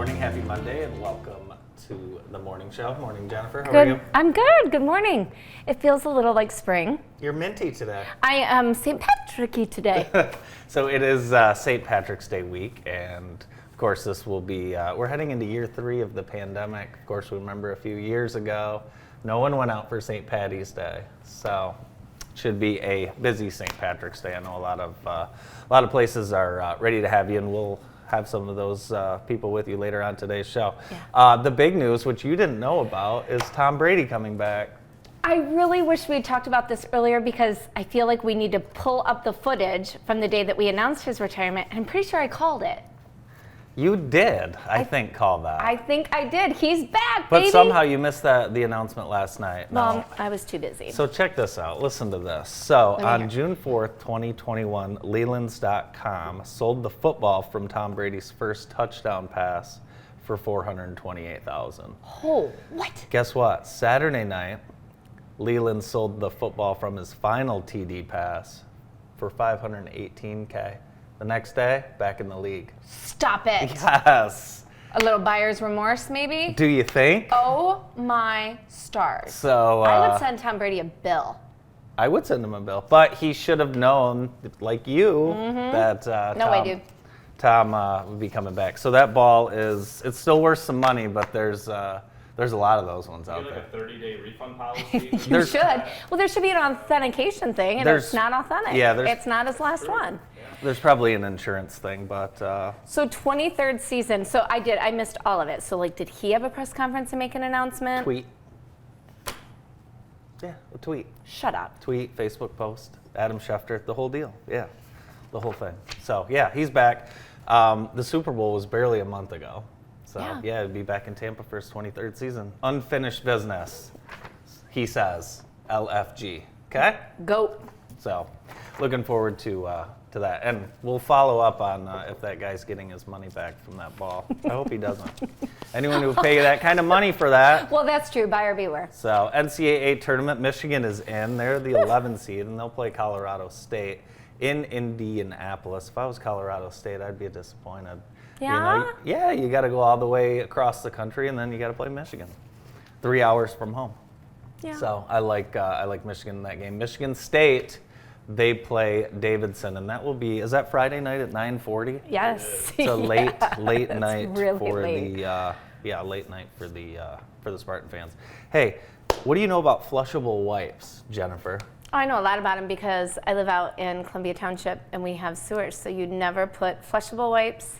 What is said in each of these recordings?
morning, happy Monday, and welcome to the morning show. Morning, Jennifer. How are you? I'm good. Good morning. It feels a little like spring. You're minty today. I am St. Patricky today. So it is St. Patrick's Day week, and of course this will be, we're heading into year 3 of the pandemic. Of course, we remember a few years ago, no one went out for St. Patty's Day. So it should be a busy St. Patrick's Day. I know a lot of places are ready to have you, and we'll have some of those people with you later on today's show. Yeah. The big news, which you didn't know about, is Tom Brady coming back. I really wish we had talked about this earlier because I feel like we need to pull up the footage from the day that we announced his retirement, and I'm pretty sure I called it. You did, I think, call that. I think I did. He's back, but baby. somehow you missed the announcement last night. Well, I was too busy. So check this out. Listen to this. So on June 4th, 2021, Lelands.com sold the football from Tom Brady's first touchdown pass for $428,000. Oh, what? Guess what? Saturday night, Leland sold the football from his final TD pass for $518K. The next day, back in the league. Stop it. Yes. A little buyer's remorse, maybe? Do you think? Oh, my stars. So I would send Tom Brady a bill. I would send him a bill. But he should have known, like you, that Tom would be coming back. So that ball it's still worth some money, but there's a lot of those ones out there. Like a 30-day refund policy? You should. Well, there should be an authentication thing, and it's not authentic. Yeah, it's not his last one. There's probably an insurance thing, but... So 23rd season. So I missed all of it. So, did he have a press conference and make an announcement? Tweet. Yeah, a tweet. Shut up. Tweet, Facebook post, Adam Schefter, the whole deal. Yeah, the whole thing. So, yeah, he's back. The Super Bowl was barely a month ago. So, yeah, it'd be back in Tampa for his 23rd season. Unfinished business, he says. LFG. Okay? Goat. So, looking forward to that. And we'll follow up on if that guy's getting his money back from that ball. I hope he doesn't. Anyone who would pay that kind of money for that. Well, that's true. Buyer beware. So, NCAA tournament, Michigan is in. They're the 11th seed, and they'll play Colorado State in Indianapolis. If I was Colorado State, I'd be disappointed. Yeah? You got to go all the way across the country, and then you got to play Michigan. 3 hours from home. Yeah. So I like Michigan in that game. Michigan State, they play Davidson, and that will be, is that Friday night at 9:40? Yes. It's a late night really for late. late night for the Spartan fans. Hey, what do you know about flushable wipes, Jennifer? I know a lot about them because I live out in Columbia Township, and we have sewers, so you never put flushable wipes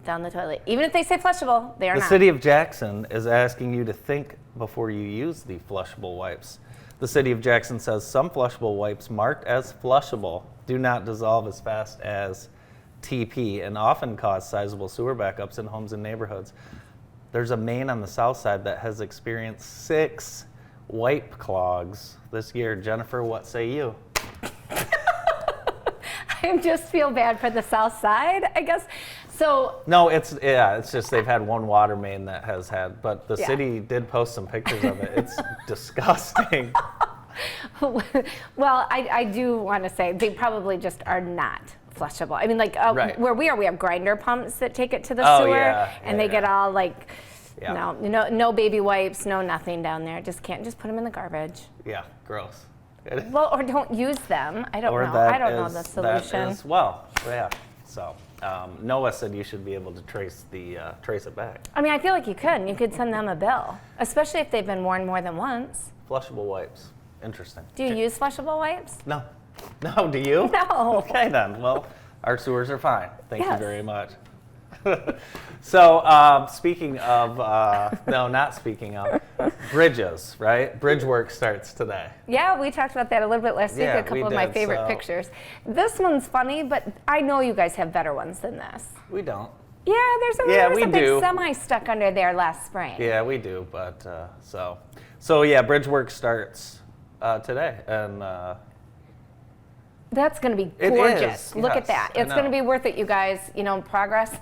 down the toilet. Even if they say flushable, they are not. The city of Jackson is asking you to think before you use the flushable wipes. The city of Jackson says some flushable wipes marked as flushable do not dissolve as fast as TP and often cause sizable sewer backups in homes and neighborhoods. There's a main on the south side that has experienced 6 wipe clogs this year. Jennifer, what say you? I just feel bad for the south side, I guess. So no, it's just they've had one water main that has had, but the city did post some pictures of it. It's disgusting. Well, I do want to say they probably just are not flushable. I mean, where we are, we have grinder pumps that take it to the sewer, and they get all no baby wipes, no nothing down there. Just put them in the garbage. Yeah, gross. Well, or don't use them. I don't know. I don't know the solution. So Noah said you should be able to trace it back. I mean, I feel like you could. You could send them a bill, especially if they've been worn more than once. Flushable wipes. Interesting. Do you use flushable wipes? No. No, do you? No. Okay then. Well, our sewers are fine. Thank you very much. So, speaking of, not speaking of, bridges, right? Bridge work starts today. Yeah, we talked about that a little bit last week, a couple of my favorite pictures. This one's funny, but I know you guys have better ones than this. We don't. Yeah, there's a big semi stuck under there last spring. Yeah, we do, but, so yeah, bridge work starts today, and That's going to be gorgeous. Look at that. Yes, it's going to be worth it, you guys. Progress.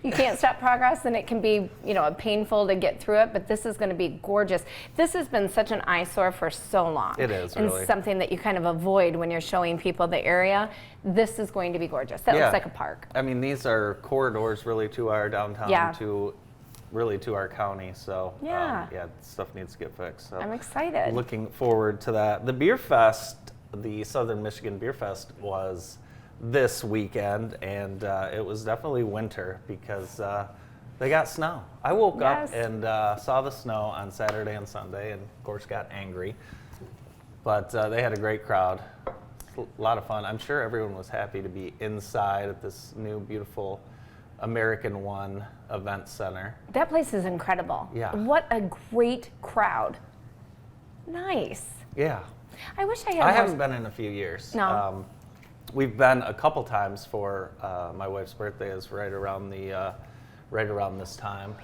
You can't stop progress, and it can be, painful to get through it, but this is going to be gorgeous. This has been such an eyesore for so long. It is, and really. Something that you kind of avoid when you're showing people the area. This is going to be gorgeous. That looks like a park. I mean, these are corridors really to our downtown, to really to our county. So yeah, stuff needs to get fixed. So I'm excited. Looking forward to that. The Beer Fest, the Southern Michigan Beer Fest, was this weekend, and it was definitely winter because they got snow. I woke up and saw the snow on Saturday and Sunday, and of course got angry. But they had a great crowd, a lot of fun. I'm sure everyone was happy to be inside at this new, beautiful American One event center. That place is incredible. Yeah. What a great crowd. Nice. Yeah. I wish I had. I haven't been in a few years. No. We've been a couple times for my wife's birthday is right around this time.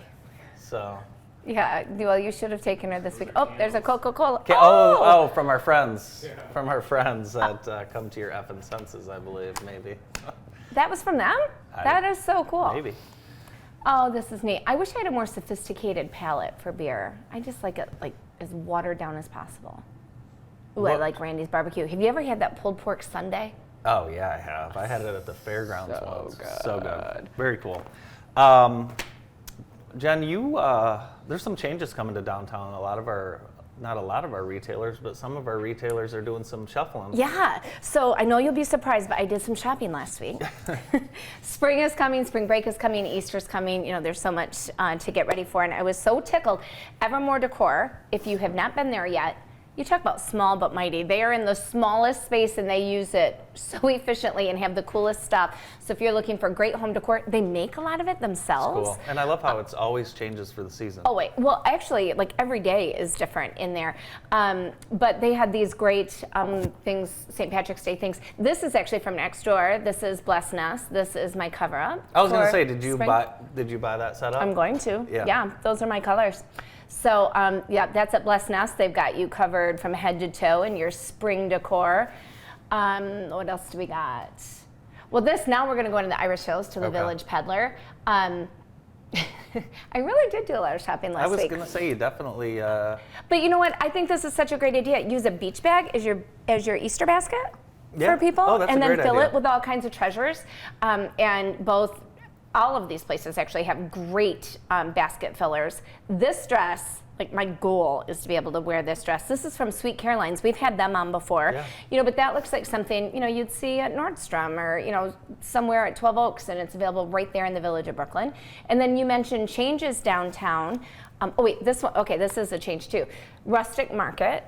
So. Yeah, well, you should have taken her this week. Oh, there's a Coca-Cola. Oh, from our friends. Yeah. From our friends that come to your effing senses, I believe, maybe. That was from them? That is so cool. Maybe. Oh, this is neat. I wish I had a more sophisticated palate for beer. I just like it like as watered down as possible. Ooh, I like Randy's barbecue. Have you ever had that pulled pork sundae? Oh, yeah, I have. I had it at the fairgrounds once. So good. Very cool. Jen, there's some changes coming to downtown. Not a lot of our retailers, but some of our retailers are doing some shuffling. Yeah, so I know you'll be surprised, but I did some shopping last week. Spring is coming, spring break is coming, Easter's coming. You know, there's so much to get ready for, and I was so tickled. Evermore Decor, if you have not been there yet, you talk about small but mighty. They are in the smallest space and they use it so efficiently and have the coolest stuff. So if you're looking for great home decor, they make a lot of it themselves. Cool. And I love how it's always changes for the season. Oh wait, well actually like every day is different in there. But they had these great things, St. Patrick's Day things. This is actually from next door. This is Blessed Nest. This is my cover up. I was going to say, did you buy that setup? I'm going to. Yeah, those are my colors. So that's at Blessed Nest. They've got you covered from head to toe in your spring decor. What else do we got? Well, now we're going to go into the Irish Hills to the Village Peddler. I really did do a lot of shopping last week. I was going to say, you definitely... But you know what? I think this is such a great idea. Use a beach bag as your Easter basket for people. Oh, that's and a then great fill idea. it with all kinds of treasures. And all of these places actually have great basket fillers. This dress, like my goal is to be able to wear this dress. This is from Sweet Caroline's. We've had them on before, but that looks like something, you'd see at Nordstrom or, somewhere at 12 Oaks, and it's available right there in the Village of Brooklyn. And then you mentioned changes downtown. This is a change too. Rustic Market.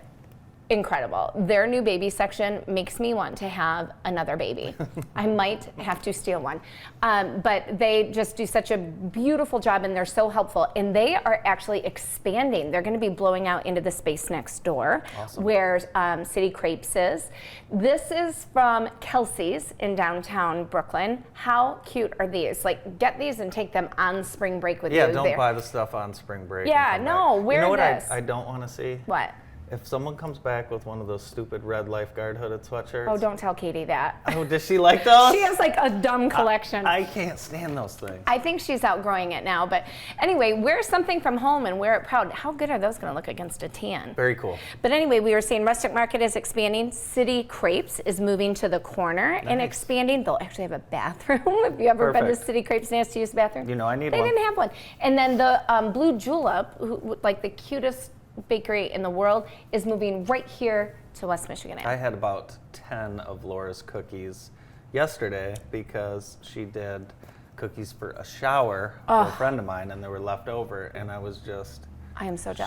Incredible. Their new baby section makes me want to have another baby. I might have to steal one. But they just do such a beautiful job and they're so helpful. And they are actually expanding. They're going to be blowing out into the space next door where City Crepes is. This is from Kelsey's in downtown Brooklyn. How cute are these? Like, get these and take them on spring break with you. Yeah, don't buy the stuff on spring break. Yeah, no, wear this. You know what I don't want to see? What? If someone comes back with one of those stupid red lifeguard hooded sweatshirts. Oh, don't tell Katie that. Oh, does she like those? She has like a dumb collection. I can't stand those things. I think she's outgrowing it now. But anyway, wear something from home and wear it proud. How good are those going to look against a tan? Very cool. But anyway, we were saying Rustic Market is expanding. City Crepes is moving to the corner and expanding. They'll actually have a bathroom. Have you ever been to City Crepes and asked to use the bathroom? I need one. They didn't have one. And then the Blue Julep, like the cutest bakery in the world, is moving right here to West Michigan. I had about 10 of Laura's cookies yesterday because she did cookies for a shower for a friend of mine and they were left over and I was just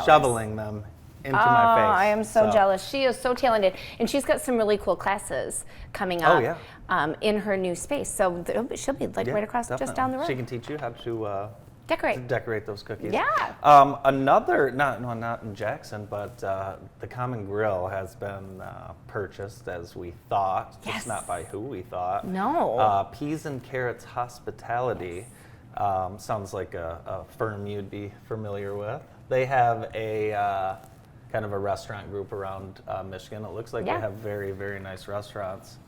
shoveling them into my face. I am so jealous. She is so talented and she's got some really cool classes coming up in her new space. So she'll be like right across just down the road. She can teach you how to decorate those cookies. Yeah. Another, not in Jackson, but the Common Grill has been purchased as we thought, just not by who we thought. No. Peas and Carrots Hospitality sounds like a firm you'd be familiar with. They have a kind of a restaurant group around Michigan. It looks like they have very, very nice restaurants.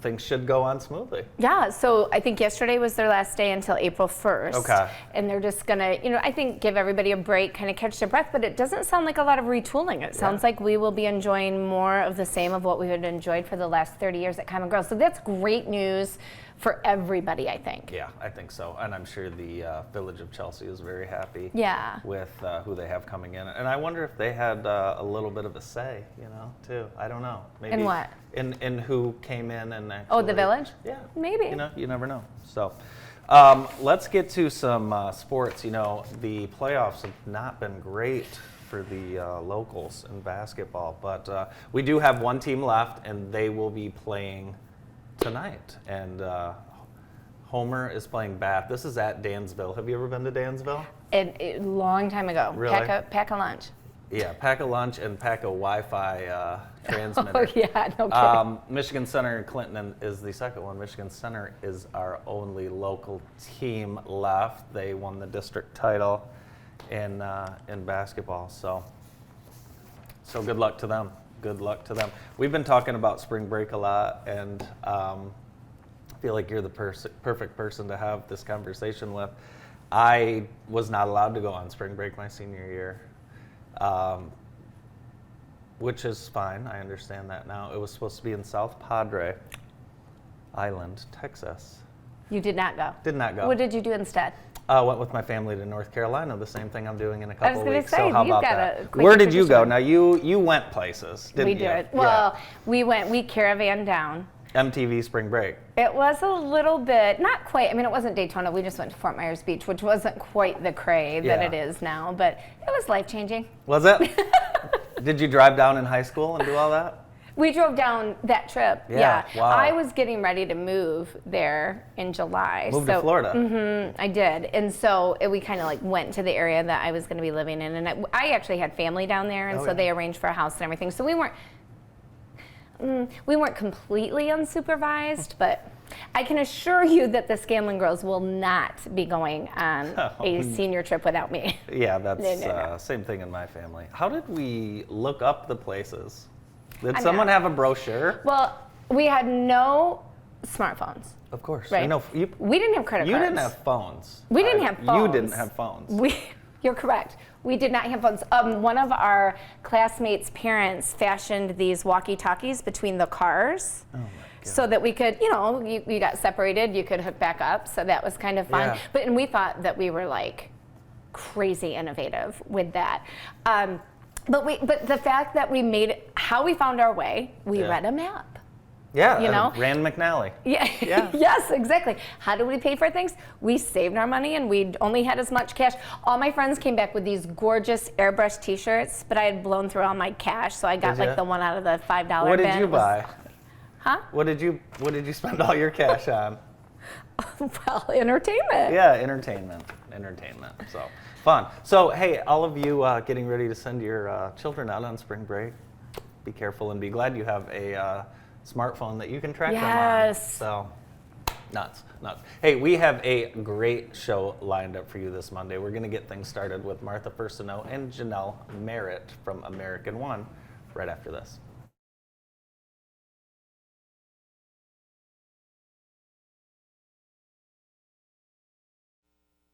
Things should go on smoothly. Yeah, so I think yesterday was their last day until April 1st. Okay. And they're just going to, I think give everybody a break, kind of catch their breath, but it doesn't sound like a lot of retooling. It sounds like we will be enjoying more of the same of what we had enjoyed for the last 30 years at Common Grill. So that's great news for everybody, I think. Yeah, I think so. And I'm sure the Village of Chelsea is very happy with who they have coming in. And I wonder if they had a little bit of a say, too. I don't know. Maybe in what? In who came in and actually. Oh, the Village? Yeah. Maybe. You never know. So let's get to some sports. The playoffs have not been great for the locals in basketball, but we do have one team left, and they will be playing tonight. And Homer is playing Bath. This is at Dansville. Have you ever been to Dansville? A long time ago. Really? Pack a lunch. Yeah, pack a lunch and pack a Wi-Fi transmitter. Oh, yeah, no kidding. Michigan Center and Clinton is the second one. Michigan Center is our only local team left. They won the district title in basketball. So good luck to them. Good luck to them. We've been talking about spring break a lot, and I feel like you're the perfect person to have this conversation with. I was not allowed to go on spring break my senior year. Which is fine. I understand that now. It was supposed to be in South Padre Island, Texas. You did not go? Did not go. What did you do instead? Went with my family to North Carolina. The same thing I'm doing in a couple of weeks. Say, so how you've about got that? A Where did you go? Now you went places, didn't you? We did. Well, we caravan down. MTV Spring Break. It was a little bit, not quite. I mean, it wasn't Daytona. We just went to Fort Myers Beach, which wasn't quite the cray that it is now, but it was life-changing. Was it? Did you drive down in high school and do all that? We drove down that trip. Yeah. Wow. I was getting ready to move there in July. Moved to Florida. Mm-hmm, I did. And so we kind of went to the area that I was going to be living in. And I actually had family down there, and they arranged for a house and everything. So we weren't completely unsupervised, but I can assure you that the Scanlon girls will not be going on a senior trip without me. Yeah, that's same thing in my family. How did we look up the places? Did someone have a brochure? Well, we had no smartphones. Of course. Right. We didn't have credit cards. You didn't have phones. We didn't have phones. You didn't have phones. You're correct. We did not have phones. One of our classmates' parents fashioned these walkie-talkies between the cars. Oh my God. So that we could, you got separated, you could hook back up. So that was kind of fun. Yeah. And we thought that we were crazy innovative with that. But the fact that how we found our way, we read a map. Yeah, Rand McNally. Yeah. Yes, exactly. How do we pay for things? We saved our money, and we only had as much cash. All my friends came back with these gorgeous airbrush T-shirts, but I had blown through all my cash, so I got the one out of the $5 bin. What did you buy? Huh? What did you spend all your cash on? Well, entertainment. Yeah, entertainment. So fun. So hey, all of you getting ready to send your children out on spring break, be careful and be glad you have a smartphone that you can track them on. Yes. So nuts. Hey, we have a great show lined up for you this Monday. We're going to get things started with Martha Firstino and Janelle Merritt from American One right after this.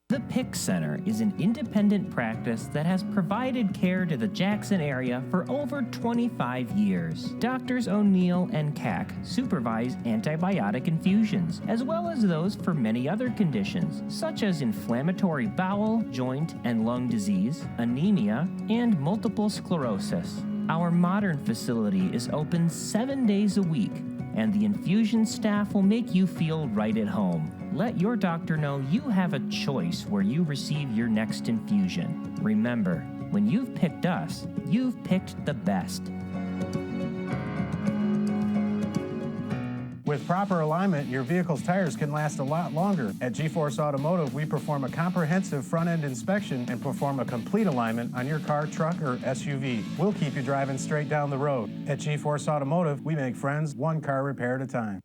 The PIC Center is an independent practice that has provided care to the Jackson area for over 25 years. Doctors O'Neill and Cack supervise antibiotic infusions, as well as those for many other conditions, such as inflammatory bowel, joint, and lung disease, anemia, and multiple sclerosis. Our modern facility is open 7 days a week, and the infusion staff will make you feel right at home. Let your doctor know you have a choice where you receive your next infusion. Remember, when you've picked us, you've picked the best. With proper alignment, your vehicle's tires can last a lot longer. At G-Force Automotive, we perform a comprehensive front-end inspection and perform a complete alignment on your car, truck, or SUV. We'll keep you driving straight down the road. At G-Force Automotive, we make friends one car repair at a time.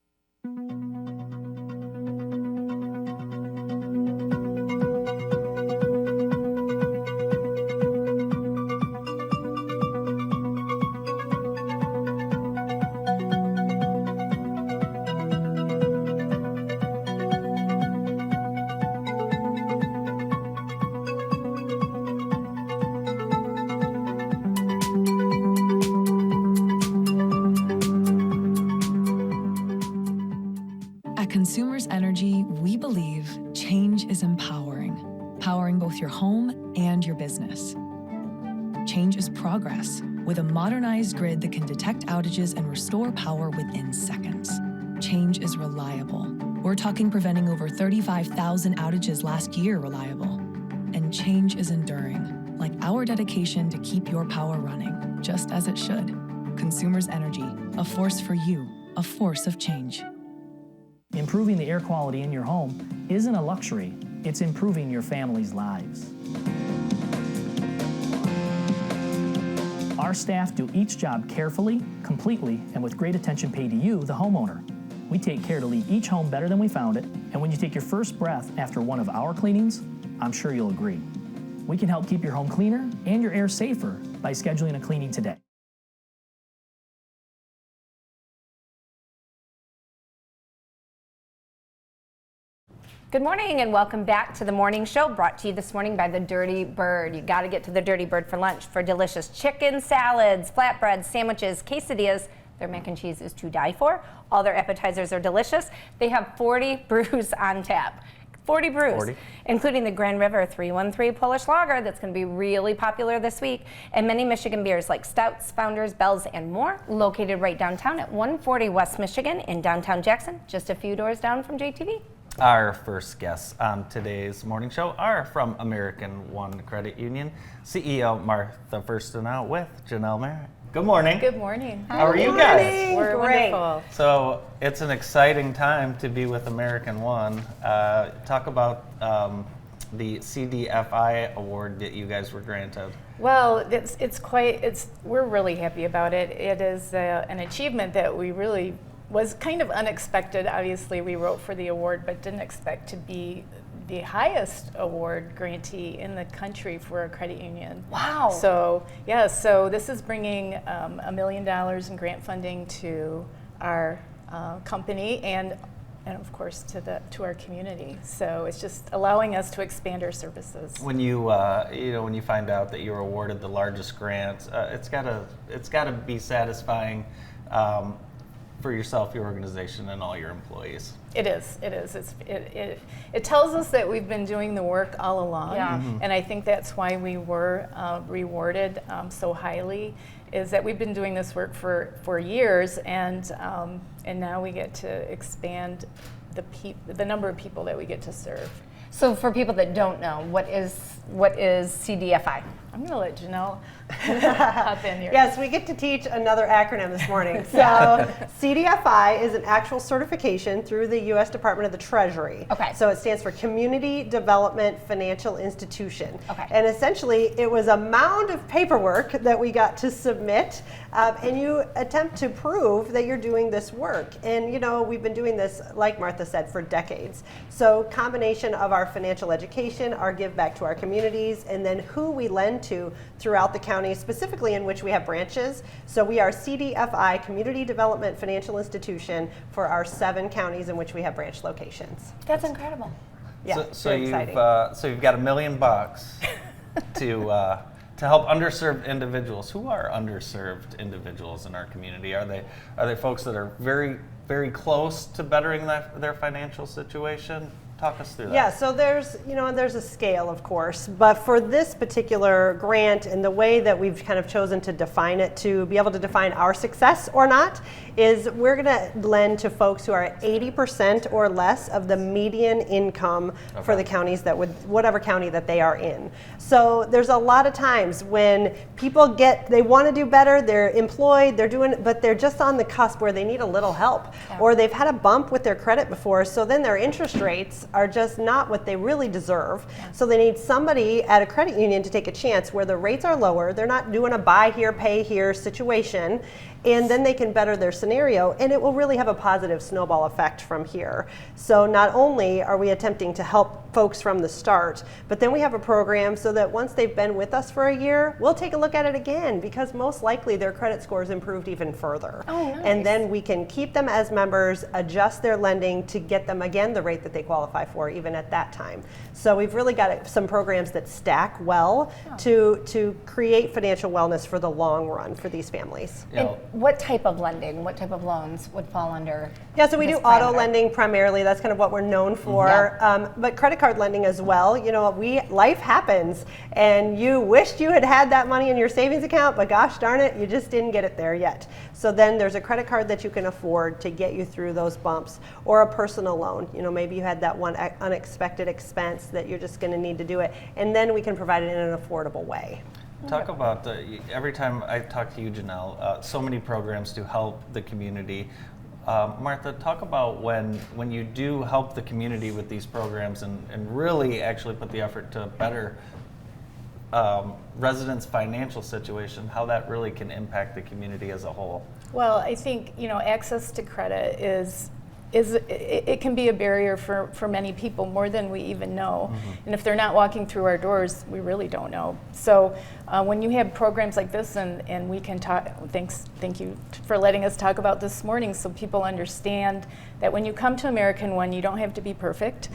both your home and your business. Change is progress, with a modernized grid that can detect outages and restore power within seconds. Change is reliable. We're talking preventing over 35,000 outages last year reliable. And change is enduring, like our dedication to keep your power running, just as it should. Consumers Energy, a force for you, a force of change. Improving the air quality in your home isn't a luxury, it's improving your family's lives. Our staff do each job carefully, completely, and with great attention paid to you, the homeowner. We take care to leave each home better than we found it, and when you take your first breath after one of our cleanings, I'm sure you'll agree. We can help keep your home cleaner and your air safer by scheduling a cleaning today. Good morning and welcome back to the morning show, brought to you this morning by the Dirty Bird. You got to get to the Dirty Bird for lunch for delicious chicken salads, flatbreads, sandwiches, quesadillas. Their mac and cheese is to die for. All their appetizers are delicious. They have 40 brews on tap. 40 brews, including the Grand River 313 Polish Lager that's going to be really popular this week, and many Michigan beers like Stouts, Founders, Bells, and more, located right downtown at 140 West Michigan in downtown Jackson, just a few doors down from JTV. Our first guests on today's morning show are from American One Credit Union, CEO Martha Firstenau with Janelle Merritt. Good morning. Good morning. How are you guys? We're great. wonderful. So it's an exciting time to be with American One. Talk about the Cdfi award that you guys were granted. Well, we're really happy about it. It is an achievement that we really was kind of unexpected. Obviously, we wrote for the award, but didn't expect to be the highest award grantee in the country for a credit union. Wow. So, yeah, so this is bringing $1 million in grant funding to our company and of course to our community. So it's just allowing us to expand our services. When you when you find out that you're awarded the largest grant, it's gotta be satisfying for yourself, your organization, and all your employees. It is. It tells us that we've been doing the work all along, and I think that's why we were rewarded so highly. Is that we've been doing this work for years, and now we get to expand the number of people that we get to serve. So for people that don't know, what is Cdfi? I'm going to let Janelle hop in here. Yes, we get to teach another acronym this morning. So Cdfi is an actual certification through the U.S. Department of the Treasury. Okay. So it stands for Community Development Financial Institution. Okay. And essentially, it was a mound of paperwork that we got to submit, and you attempt to prove that you're doing this work. And we've been doing this, like Martha said, for decades. So combination of our financial education, our give back to our communities, and then who we lend to throughout the county, specifically in which we have branches. So we are Cdfi, Community Development Financial Institution, for our 7 counties in which we have branch locations. That's incredible. Yeah, so very you've exciting. you've got $1 million to help underserved individuals. Who are underserved individuals in our community? Are they folks that are very, very close to bettering their financial situation? Talk us through that. Yeah, so there's a scale, of course, but for this particular grant and the way that we've kind of chosen to define it, to be able to define our success or not, is we're going to lend to folks who are at 80% or less of the median income for the counties whatever county that they are in. So there's a lot of times when people they want to do better, they're employed, but they're just on the cusp where they need a little help, or they've had a bump with their credit before, so then their interest rates are just not what they really deserve. So they need somebody at a credit union to take a chance where the rates are lower, they're not doing a buy here, pay here situation, and then they can better their scenario, and it will really have a positive snowball effect from here. So not only are we attempting to help folks from the start, but then we have a program so that once they've been with us for a year, we'll take a look at it again, because most likely their credit scores improved even further. Oh, nice. And then we can keep them as members, adjust their lending to get them again the rate that they qualify for even at that time. So we've really got some programs that stack well to create financial wellness for the long run for these families. And what type of lending, what type of loans would fall under? Yeah, so we do auto lending primarily. That's kind of what we're known for. But credit card card lending as well. You know, life happens, and you wished you had that money in your savings account, but gosh darn it, you just didn't get it there yet. So then there's a credit card that you can afford to get you through those bumps, or a personal loan. You know, maybe you had that one unexpected expense that you're just going to need to do it, and then we can provide it in an affordable way. Talk about every time I talk to you, Janelle, so many programs to help the community. Martha, talk about when you do help the community with these programs and really actually put the effort to better residents' financial situation, how that really can impact the community as a whole. Well, I think, you know, access to credit it can be a barrier for many people, more than we even know. And if they're not walking through our doors, we really don't know. So when you have programs like this, and we can talk, thank you for letting us talk about this morning, so people understand that when you come to American One, you don't have to be perfect.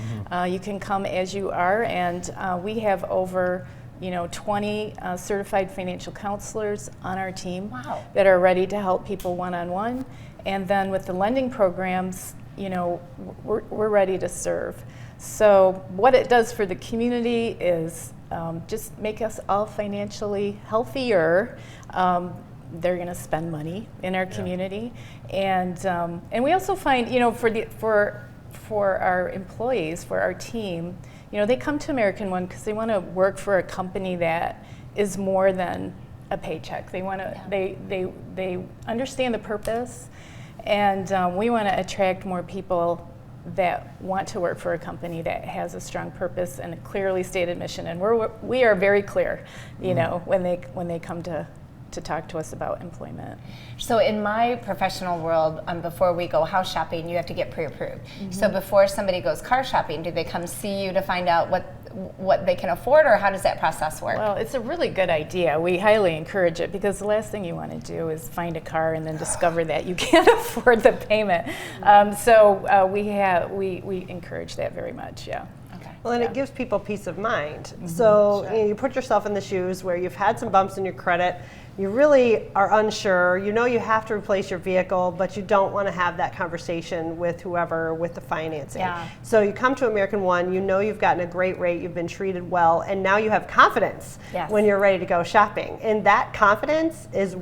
You can come as you are, and we have over 20 certified financial counselors on our team that are ready to help people one-on-one. And then with the lending programs, we're ready to serve. So what it does for the community is just make us all financially healthier. They're going to spend money in our community, and we also find, for our employees, for our team, they come to American One because they want to work for a company that is more than a paycheck. They want to, they understand the purpose. And we want to attract more people that want to work for a company that has a strong purpose and a clearly stated mission. And we are very clear, when they come to talk to us about employment. So in my professional world, before we go house shopping, you have to get pre-approved. So before somebody goes car shopping, do they come see you to find out what they can afford, or how does that process work? Well, it's a really good idea. We highly encourage it, because the last thing you want to do is find a car and then discover that you can't afford the payment. So we encourage that very much. Yeah. Well, and it gives people peace of mind. So you put yourself in the shoes where you've had some bumps in your credit, you really are unsure, you have to replace your vehicle, but you don't want to have that conversation with whoever with the financing. So you come to American One, you've gotten a great rate, you've been treated well, and now you have confidence when you're ready to go shopping. And that confidence is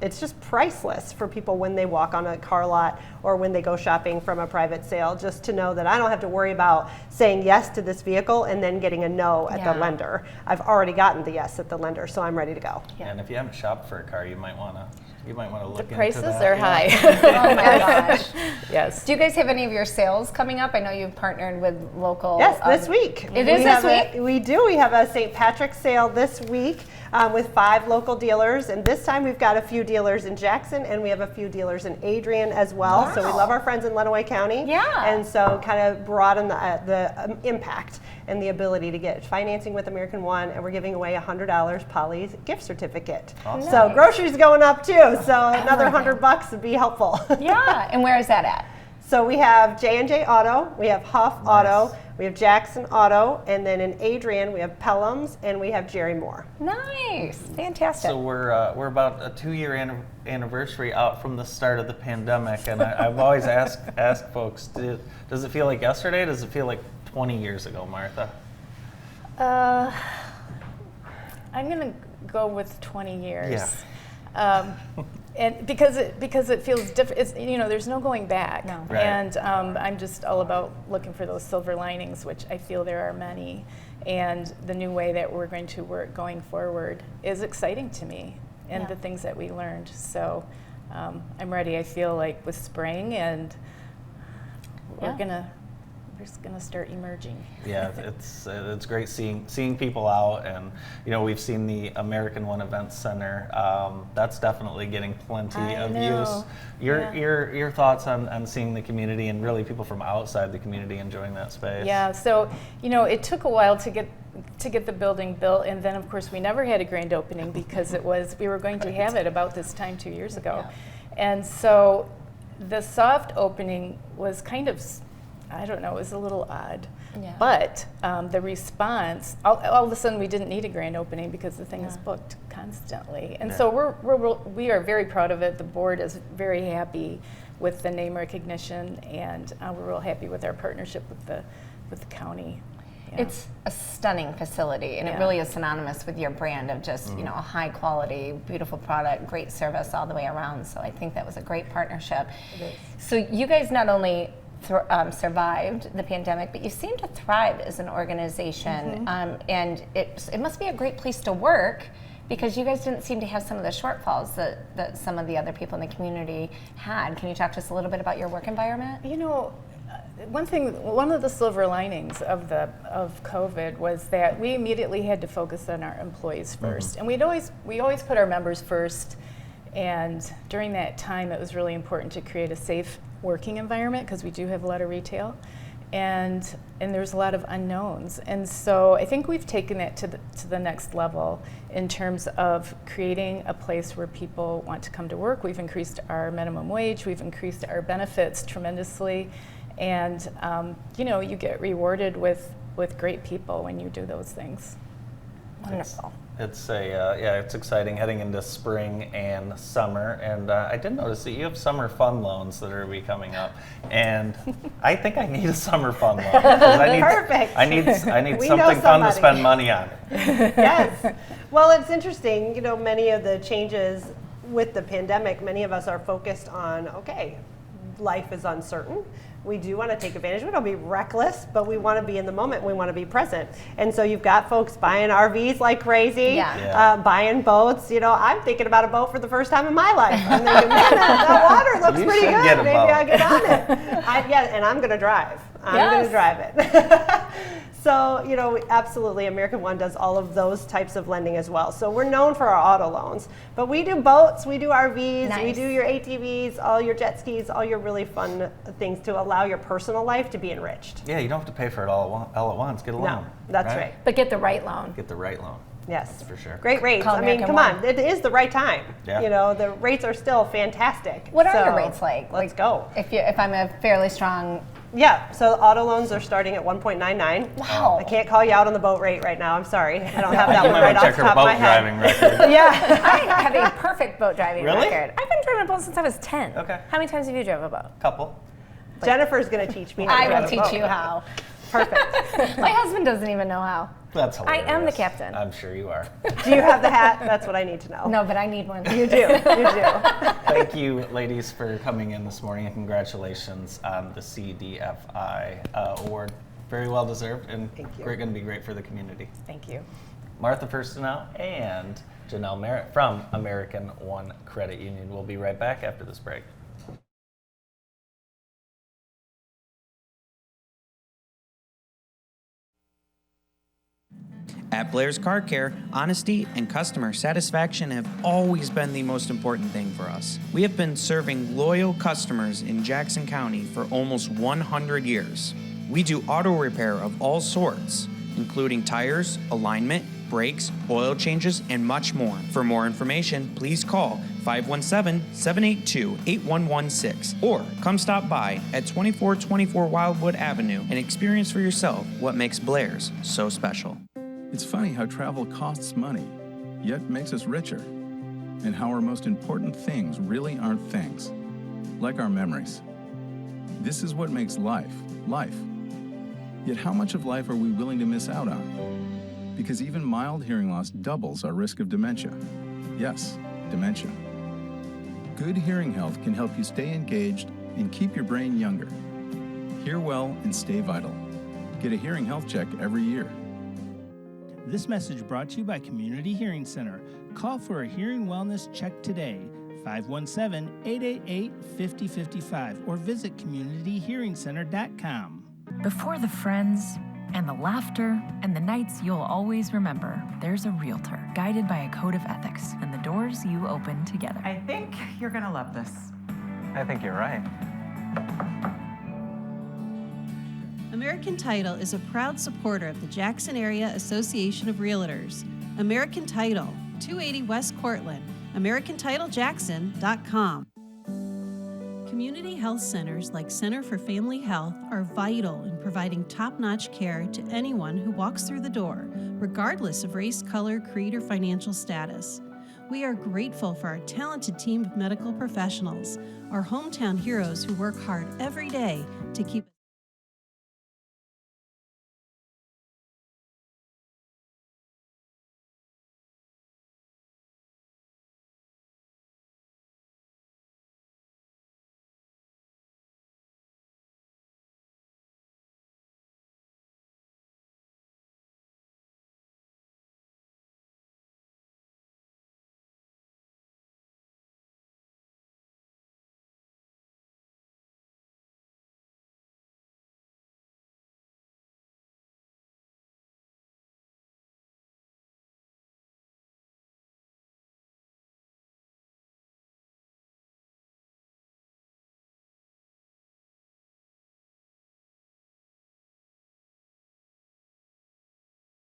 it's just priceless for people when they walk on a car lot or when they go shopping from a private sale, just to know that I don't have to worry about saying yes to this vehicle and then getting a no at the lender. I've already gotten the yes at the lender, so I'm ready to go. And if you haven't shopped for a car, you might want to look into that. The prices are high. Oh my gosh. Yes. Do you guys have any of your sales coming up? I know you've partnered with local. Yes, this week. It is this week? We do. We have a St. Patrick's sale this week with 5 local dealers. And this time we've got a few dealers in Jackson, and we have a few dealers in Adrian as well. Wow. So we love our friends in Lenawee County. Yeah. And so kind of broaden the impact and the ability to get financing with American One. And we're giving away $100 Polly's gift certificate. Awesome. So groceries going up too. So another $100 would be helpful. Yeah. And where is that at? So we have J&J Auto, we have Huff Auto, we have Jackson Auto, and then in Adrian we have Pelham's, and we have Jerry Moore. Nice, fantastic. So we're about a 2-year anniversary out from the start of the pandemic, and I've always asked folks, does it feel like yesterday? Does it feel like 20 years ago, Martha? I'm gonna go with 20 years. Yeah. And because it feels different, there's no going back. No. Right. And I'm just all about looking for those silver linings, which I feel there are many. And the new way that we're going to work going forward is exciting to me, and the things that we learned. So I'm ready. I feel like with spring, and we're just gonna start emerging. Yeah, it's great seeing people out, and we've seen the American One Event Center. That's definitely getting plenty of use. Your thoughts on seeing the community and really people from outside the community enjoying that space? Yeah, so it took a while to get the building built, and then of course we never had a grand opening because we were going to have it about this time 2 years ago, and so the soft opening was kind of, I don't know, it was a little odd. Yeah. But the response, all of a sudden we didn't need a grand opening because the thing is booked constantly. And so we are very proud of it. The board is very happy with the name recognition, and we're real happy with our partnership with the county. It's a stunning facility, and it really is synonymous with your brand of just, you know, a high quality, beautiful product, great service all the way around. So I think that was a great partnership. So you guys not only survived the pandemic, but you seem to thrive as an organization, and it must be a great place to work, because you guys didn't seem to have some of the shortfalls that some of the other people in the community had. Can you talk to us a little bit about your work environment? You know, one of the silver linings of COVID was that we immediately had to focus on our employees first, and we always put our members first. And during that time, it was really important to create a safe working environment, because we do have a lot of retail, and there's a lot of unknowns. And so I think we've taken it to the next level in terms of creating a place where people want to come to work. We've increased our minimum wage, we've increased our benefits tremendously, and you know, you get rewarded with great people when you do those things. Wonderful. It's it's exciting heading into spring and summer, and I did notice that you have summer fun loans that are be coming up, and I think I need a summer fun loan. Perfect. I need something fun to spend money on. Yes. Well, it's interesting. You know, many of the changes with the pandemic, many of us are focused on, okay, life is uncertain. We do want to take advantage. We don't be reckless, but we want to be in the moment. We want to be present. And so you've got folks buying RVs like crazy, buying boats. You know, I'm thinking about a boat for the first time in my life. I'm thinking, man, that water looks pretty good. Maybe I'll get on it. And I'm going to drive. I'm going to drive it. So, you know, absolutely, American One does all of those types of lending as well. So we're known for our auto loans, but we do boats, we do RVs, we do your ATVs, all your jet skis, all your really fun things to allow your personal life to be enriched. Yeah, you don't have to pay for it all at once. Get a loan. No, that's right. But get the right loan. Get the right loan. Yes. That's for sure. Great rates. I mean, come on. It is the right time. Yeah. You know, the rates are still fantastic. What are your rates like? Let's go. If I'm a fairly strong... Yeah, so auto loans are starting at 1.99. Wow. I can't call you out on the boat rate right now. I'm sorry. I don't have that one right off the top of my head. Driving record. Yeah. I have a perfect boat driving Really? record. I've been driving a boat since I was 10. Okay. How many times have you driven a boat? Couple. Jennifer's going to teach me how to drive a boat. I will teach you how. Perfect. My husband doesn't even know how. That's hilarious. I am the captain. I'm sure you are. Do you have the hat? That's what I need to know. No, but I need one. You do. You do. Thank you, ladies, for coming in this morning, and congratulations on the Cdfi award. Very well deserved, and going to be great for the community. Thank you. Martha Firstenau and Janelle Merritt from American One Credit Union. We'll be right back after this break. At Blair's Car Care, honesty and customer satisfaction have always been the most important thing for us. We have been serving loyal customers in Jackson County for almost 100 years. We do auto repair of all sorts, including tires, alignment, brakes, oil changes, and much more. For more information, please call 517-782-8116 or come stop by at 2424 Wildwood Avenue and experience for yourself what makes Blair's so special. It's funny how travel costs money, yet makes us richer, and how our most important things really aren't things, like our memories. This is what makes life, life. Yet how much of life are we willing to miss out on? Because even mild hearing loss doubles our risk of dementia. Yes, dementia. Good hearing health can help you stay engaged and keep your brain younger. Hear well and stay vital. Get a hearing health check every year. This message brought to you by Community Hearing Center. Call for a hearing wellness check today, 517-888-5055, or visit communityhearingcenter.com. Before the friends and the laughter and the nights you'll always remember, there's a realtor guided by a code of ethics and the doors you open together. I think you're gonna love this. I think you're right. American Title is a proud supporter of the Jackson Area Association of Realtors. American Title, 280 West Cortland, AmericanTitleJackson.com. Community health centers like Center for Family Health are vital in providing top-notch care to anyone who walks through the door, regardless of race, color, creed, or financial status. We are grateful for our talented team of medical professionals, our hometown heroes who work hard every day to keep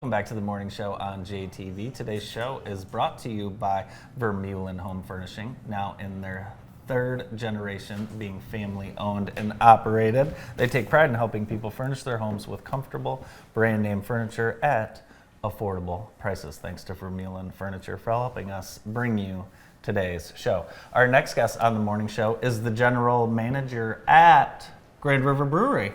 Welcome back to the morning show on JTV. Today's show is brought to you by Vermeulen Home Furnishing, now in their third generation, being family owned and operated. They take pride in helping people furnish their homes with comfortable brand name furniture at affordable prices. Thanks to Vermeulen Furniture for helping us bring you today's show. Our next guest on the morning show is the general manager at Grand River Brewery.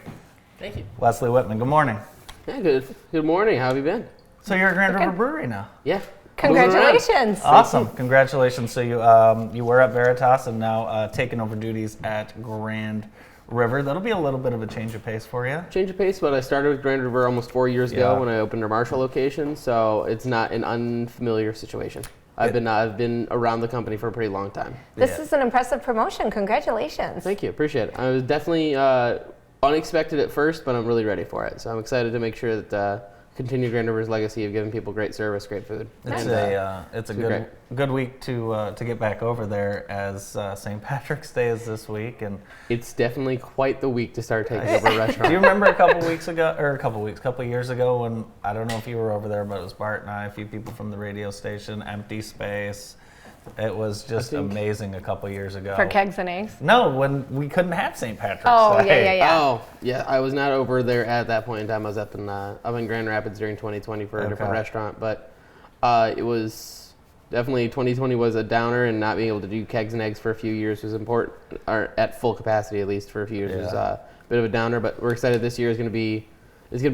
Thank you. Wesley Whitman, good morning. Yeah, good morning. How have you been? So you're at Grand River Brewery now? Yeah. Congratulations. Awesome. Congratulations. So you were at Veritas and now taking over duties at Grand River. That'll be a little bit of a change of pace for you. Change of pace, but I started with Grand River almost 4 years ago when I opened our Marshall location, so it's not an unfamiliar situation. I've been around the company for a pretty long time. This is an impressive promotion. Congratulations. Thank you. Appreciate it. I was definitely unexpected at first, but I'm really ready for it. So I'm excited to make sure that continue Grand River's legacy of giving people great service, great food. It's a good week to get back over there, as St. Patrick's Day is this week, and it's definitely quite the week to start taking over a restaurant. Do you remember a couple of years ago when, I don't know if you were over there, but it was Bart and I, a few people from the radio station, empty space. It was just amazing a couple years ago. For kegs and eggs? No, when we couldn't have St. Patrick's Day. Yeah. Oh, yeah. I was not over there at that point in time. I was up in Grand Rapids during 2020 for a different restaurant. But it was definitely 2020 was a downer, and not being able to do kegs and eggs for a few years was important, or at full capacity at least for a few years was a bit of a downer. But we're excited this year is going to be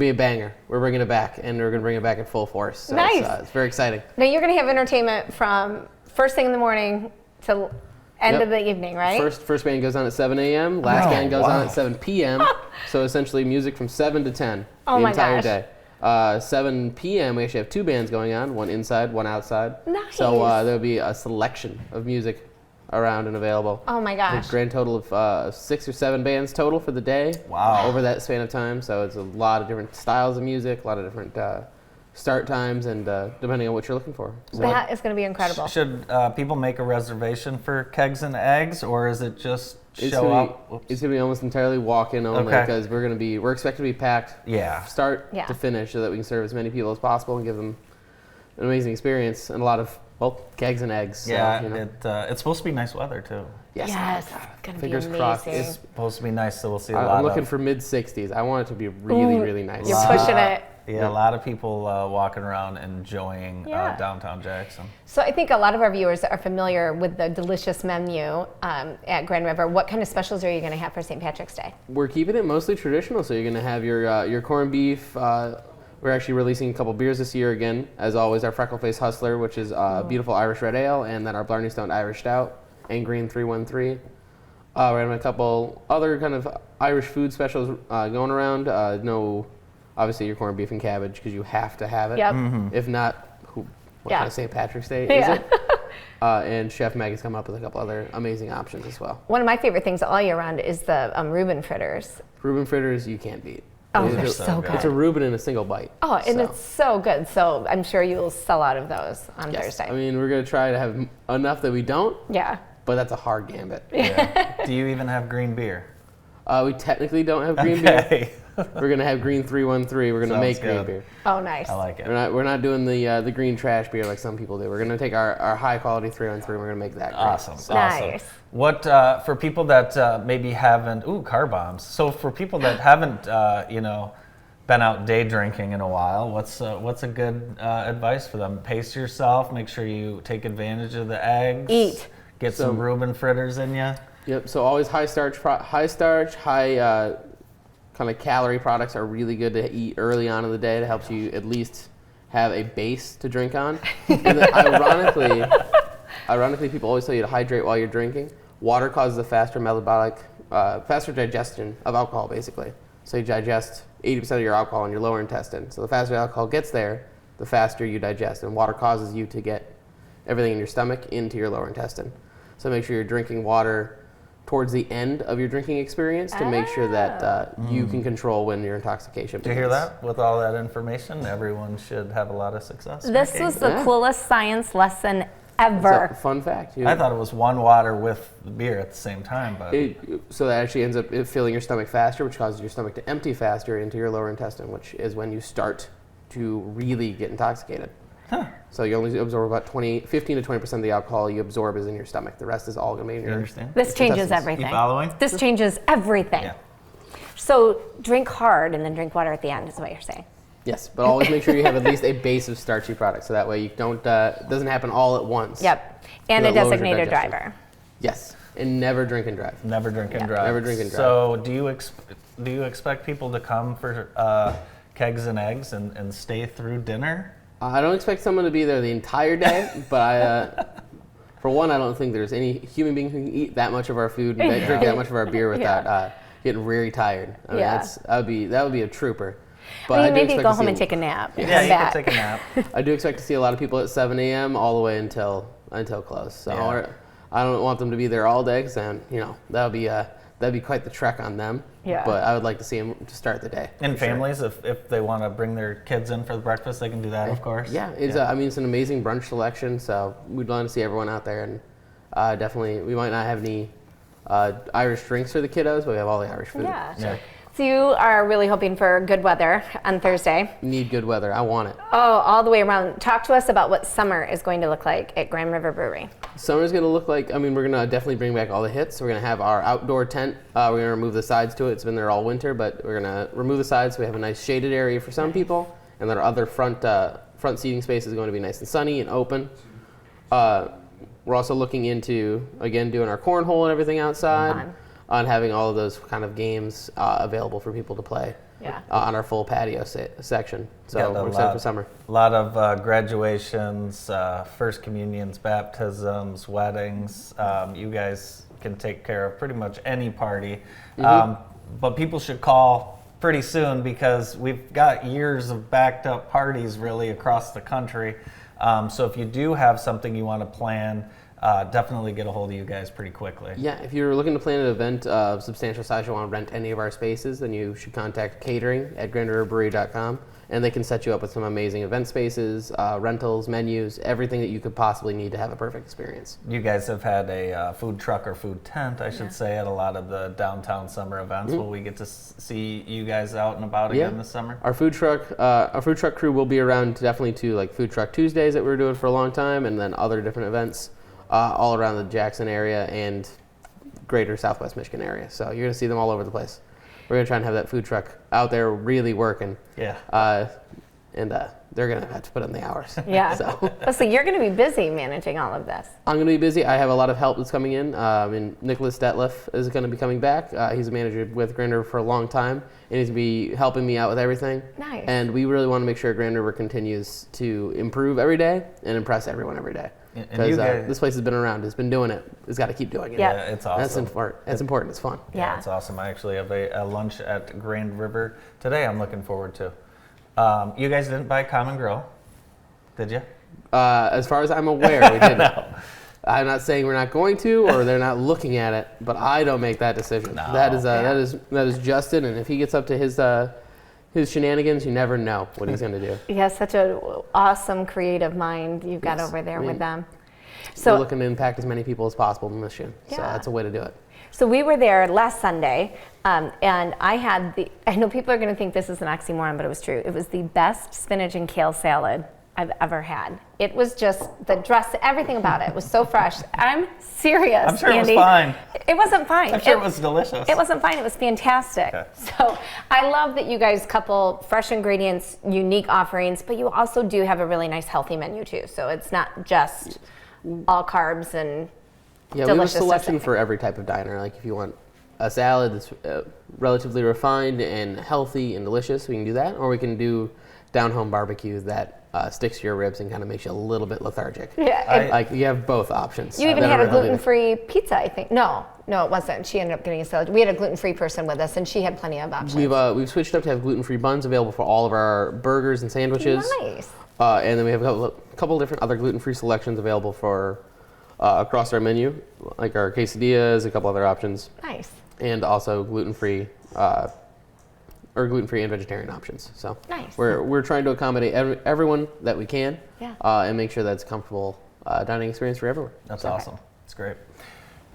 a banger. We're bringing it back, and we're going to bring it back at full force. So nice. It's very exciting. Now you're going to have entertainment from first thing in the morning to end of the evening, right? First band goes on at 7 a.m. Last band goes on at 7 p.m. So essentially music from 7 to 10 the entire day. 7 p.m. we actually have two bands going on, one inside, one outside. Nice. So there'll be a selection of music around and available. Oh my gosh. A grand total of 6 or 7 bands total for the day. Wow. Over that span of time. So it's a lot of different styles of music, a lot of different start times, and depending on what you're looking for. So that is going to be incredible. Should people make a reservation for kegs and eggs, or is it just show up? It's going to be almost entirely walk-in only, because we're expected to be packed start to finish, so that we can serve as many people as possible and give them an amazing experience and a lot of kegs and eggs. Yeah, so, it's supposed to be nice weather too. Yes, it's going to be amazing. Crossed. It's supposed to be nice, so we'll see a lot. I'm looking for mid-60s. I want it to be really nice. You're pushing it. Yeah, a lot of people walking around enjoying downtown Jackson. So I think a lot of our viewers are familiar with the delicious menu at Grand River. What kind of specials are you going to have for St. Patrick's Day? We're keeping it mostly traditional, so you're going to have your corned beef. We're actually releasing a couple beers this year again. As always, our Freckle Face Hustler, which is beautiful Irish Red Ale, and then our Blarney Stone Irish Stout and Green 313. We're having a couple other kind of Irish food specials going around. Obviously, your corned beef and cabbage, because you have to have it. Yep. Mm-hmm. If not, what kind of St. Patrick's Day is it? And Chef Maggie's come up with a couple other amazing options as well. One of my favorite things all year round is the Reuben Fritters. Reuben Fritters, you can't beat. Oh, they're so good. It's a Reuben in a single bite. Oh, and it's so good. So I'm sure you'll sell out of those on Thursday. I mean, we're going to try to have enough that we don't. Yeah. But that's a hard gambit. Yeah. Do you even have green beer? We technically don't have green beer. We're gonna have Green 313. We're gonna make green beer. Oh, nice. I like it. We're not doing the green trash beer like some people do. We're gonna take our high quality 313. We're gonna make that great. Awesome. So. Nice. What for people that maybe haven't? Car bombs. So for people that haven't, been out day drinking in a while, what's a good advice for them? Pace yourself. Make sure you take advantage of the eggs. Eat. Get some Reuben Fritters in you. Yep. So always high starch, high kind of calorie products are really good to eat early on in the day. That helps you at least have a base to drink on. And then ironically, people always tell you to hydrate while you're drinking. Water causes a faster digestion of alcohol, basically. So you digest 80% of your alcohol in your lower intestine. So the faster the alcohol gets there, the faster you digest. And water causes you to get everything in your stomach into your lower intestine. So make sure you're drinking water towards the end of your drinking experience to make sure that you can control when your intoxication begins. Do you hear that? With all that information, everyone should have a lot of success. This was the coolest science lesson ever. It's a fun fact. I thought it was one water with the beer at the same time, but so that actually ends up filling your stomach faster, which causes your stomach to empty faster into your lower intestine, which is when you start to really get intoxicated. Huh. So you only absorb about 15 to 20% of the alcohol you absorb is in your stomach. The rest is all going to be in your understand? This changes everything. You following? This changes everything. Yeah. So drink hard and then drink water at the end is what you're saying. Yes, but always make sure you have at least a base of starchy product, so that way you don't it doesn't happen all at once. Yep. And a designated driver. Yes, and never drink and drive. Never drink and drive. Never drink and drive. So do you expect people to come for kegs and eggs and stay through dinner? I don't expect someone to be there the entire day, but for one, I don't think there's any human being who can eat that much of our food and drink that much of our beer without getting very tired. I mean, that would be a trooper. But I mean, maybe go home and take a nap. Yeah, you can take a nap. I do expect to see a lot of people at 7 a.m. all the way until close. So I don't want them to be there all day, because then that'd be quite the trek on them. Yeah. But I would like to see them to start the day. And families, if they want to bring their kids in for the breakfast, they can do that, of course. Yeah, it's it's an amazing brunch selection. So we'd want to see everyone out there, and definitely we might not have any Irish drinks for the kiddos, but we have all the Irish food. Yeah. So you are really hoping for good weather on Thursday. Need good weather. I want it. Oh, all the way around. Talk to us about what summer is going to look like at Grand River Brewery. Summer's going to look like, we're going to definitely bring back all the hits. We're going to have our outdoor tent. We're going to remove the sides to it. It's been there all winter, but we're going to remove the sides so we have a nice shaded area for some people. And then our other front seating space is going to be nice and sunny and open. We're also looking into, again, doing our cornhole and everything outside. On having all of those kind of games available for people to play on our full patio section. So we're excited for summer. A lot of graduations, first communions, baptisms, weddings. You guys can take care of pretty much any party. But people should call pretty soon, because we've got years of backed up parties really across the country. So if you do have something you want to plan, definitely get a hold of you guys pretty quickly. Yeah, if you're looking to plan an event of substantial size, you want to rent any of our spaces, then you should contact catering at grandriverbrewery.com, and they can set you up with some amazing event spaces, rentals, menus, everything that you could possibly need to have a perfect experience. You guys have had a food truck or food tent, I should say, at a lot of the downtown summer events. Will we get to see you guys out and about again this summer? Our food truck crew will be around definitely to like Food Truck Tuesdays that we were doing for a long time, and then other different events. All around the Jackson area and greater Southwest Michigan area. So you're going to see them all over the place. We're going to try and have that food truck out there really working. Yeah. And they're going to have to put in the hours. Yeah. So you're going to be busy managing all of this. I'm going to be busy. I have a lot of help that's coming in. And Nicholas Detlef is going to be coming back. He's a manager with Grand River for a long time, and he's going to be helping me out with everything. Nice. And we really want to make sure Grand River continues to improve every day and impress everyone every day. Because this place has been around, it's been doing it, it's got to keep doing it. Yeah, it's awesome. That's important, it's fun. Yeah, it's awesome. I actually have a lunch at Grand River today I'm looking forward to. You guys didn't buy Common Grill, did you? As far as I'm aware, we didn't. No. I'm not saying we're not going to, or they're not looking at it, but I don't make that decision. No. That is Justin, and if he gets up to his shenanigans, you never know what he's going to do. He has such an awesome creative mind you've got over there with them. So we're looking to impact as many people as possible in Michigan. So that's a way to do it. So we were there last Sunday, and I know people are going to think this is an oxymoron, but it was true. It was the best spinach and kale salad I've ever had. It was just the dress, everything about it was so fresh. I'm serious, I'm sure Andy. It was fine. It wasn't fine. I'm sure it was delicious. It wasn't fine. It was fantastic. Okay. So I love that you guys couple fresh ingredients, unique offerings, but you also do have a really nice healthy menu too. So it's not just all carbs and we have a selection for every type of diner. Like if you want a salad that's relatively refined and healthy and delicious, we can do that, or we can do down-home barbecue that sticks to your ribs and kind of makes you a little bit lethargic. Yeah, you have both options. You even had a gluten-free pizza, I think. No, it wasn't. She ended up getting a salad. We had a gluten-free person with us, and she had plenty of options. We've switched up to have gluten-free buns available for all of our burgers and sandwiches. Nice. And then we have a couple different other gluten-free selections available for across our menu, like our quesadillas, a couple other options. Nice. And also gluten-free. Or gluten-free and vegetarian options. So nice. We're trying to accommodate everyone that we can, yeah. And make sure that's a comfortable dining experience for everyone. That's awesome. It's great.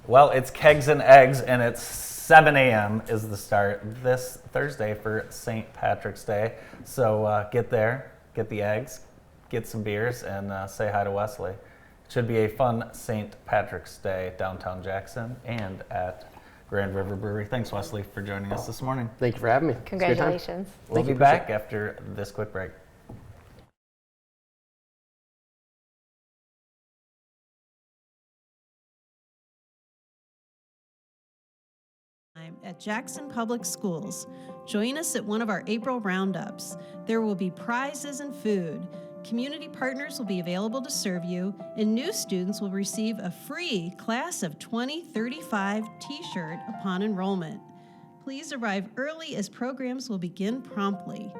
Well, it's Kegs and Eggs, and it's 7 a.m. is the start this Thursday for St. Patrick's Day. So get there, get the eggs, get some beers, and say hi to Wesley. It should be a fun St. Patrick's Day downtown Jackson and at Grand River Brewery. Thanks, Wesley, for joining us this morning. Thank you for having me. Congratulations. We'll be back after this quick break. At Jackson Public Schools. Join us at one of our April roundups. There will be prizes and food. Community partners will be available to serve you, and new students will receive a free Class of 2035 t-shirt upon enrollment. Please arrive early as programs will begin promptly.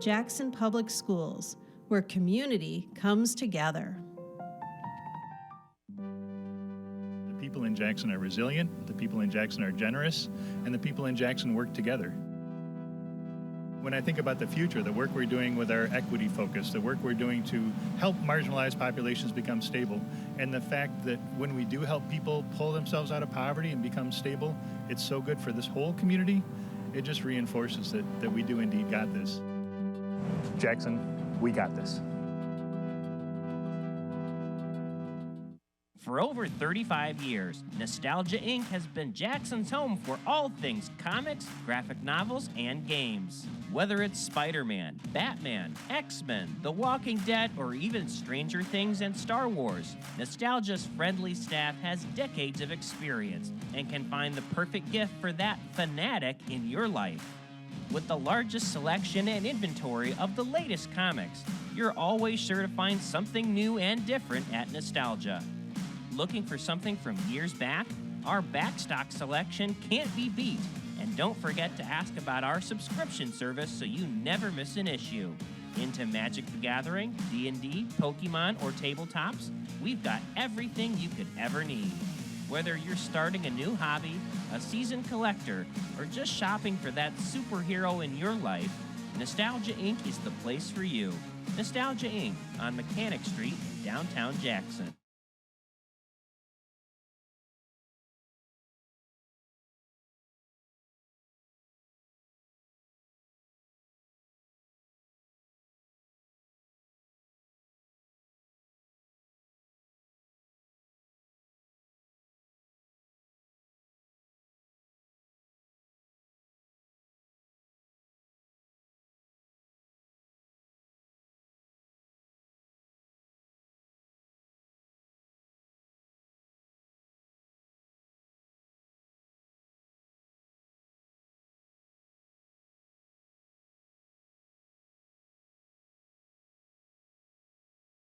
Jackson Public Schools, where community comes together. The people in Jackson are resilient, the people in Jackson are generous, and the people in Jackson work together. When I think about the future, the work we're doing with our equity focus, the work we're doing to help marginalized populations become stable, and the fact that when we do help people pull themselves out of poverty and become stable, it's so good for this whole community, it just reinforces that we do indeed got this. Jackson, we got this. For over 35 years, Nostalgia Inc. has been Jackson's home for all things comics, graphic novels, and games. Whether it's Spider-Man, Batman, X-Men, The Walking Dead, or even Stranger Things and Star Wars, Nostalgia's friendly staff has decades of experience and can find the perfect gift for that fanatic in your life. With the largest selection and inventory of the latest comics, you're always sure to find something new and different at Nostalgia. Looking for something from years back? Our backstock selection can't be beat. And don't forget to ask about our subscription service so you never miss an issue. Into Magic the Gathering, D&D, Pokemon, or tabletops? We've got everything you could ever need. Whether you're starting a new hobby, a seasoned collector, or just shopping for that superhero in your life, Nostalgia Inc. is the place for you. Nostalgia Inc. on Mechanic Street in downtown Jackson.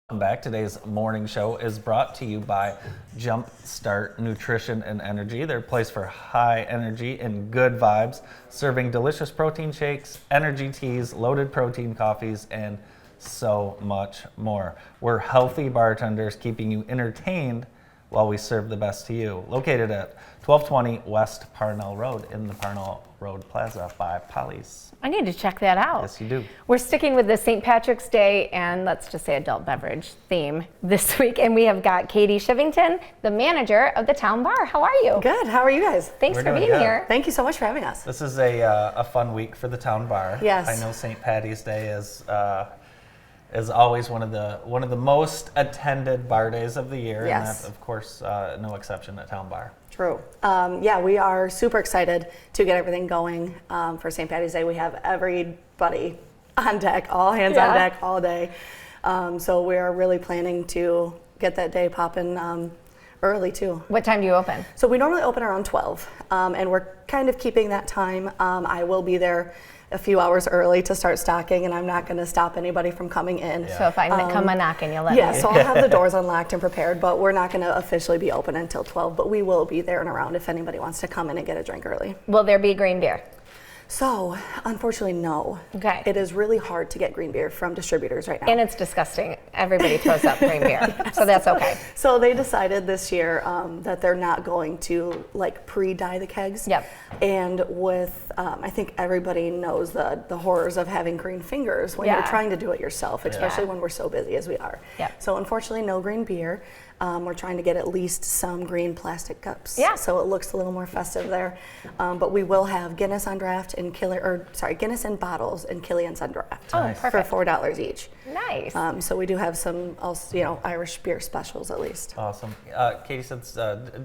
Welcome back. Today's morning show is brought to you by Jumpstart Nutrition and Energy. They're a place for high energy and good vibes, serving delicious protein shakes, energy teas, loaded protein coffees, and so much more. We're healthy bartenders keeping you entertained while we serve the best to you. Located at 1220 West Parnell Road in the Parnell Road Plaza by Polly's. I need to check that out. Yes, you do. We're sticking with the St. Patrick's Day and let's just say adult beverage theme this week. And we have got Katie Shivington, the manager of the Town Bar. How are you? Good. How are you guys? Thanks for being here. Thank you so much for having us. This is a fun week for the Town Bar. Yes. I know St. Patty's Day is always one of the most attended bar days of the year. Yes. And that, of course, no exception at Town Bar. True. Yeah, we are super excited to get everything going for St. Patty's Day. We have everybody on deck, all hands on deck all day. So we are really planning to get that day popping early too. What time do you open? So we normally open around 12, and we're kind of keeping that time. I will be there a few hours early to start stocking, and I'm not going to stop anybody from coming in. Yeah. So if I come a knocking, you'll let me. Yeah, so I'll have the doors unlocked and prepared, but we're not going to officially be open until 12, but we will be there and around if anybody wants to come in and get a drink early. Will there be green beer? So, unfortunately, no. Okay. It is really hard to get green beer from distributors right now. And it's disgusting. Everybody throws up green beer, so that's okay. So they decided this year that they're not going to pre-dye the kegs. Yep. And with, I think everybody knows the horrors of having green fingers when you're trying to do it yourself, especially when we're so busy as we are. Yep. So unfortunately, no green beer. We're trying to get at least some green plastic cups, so it looks a little more festive there. But we will have Guinness on draft and Guinness in bottles and Killian's on draft for $4 each. Nice. So we do have some, Irish beer specials at least. Awesome. Katie, since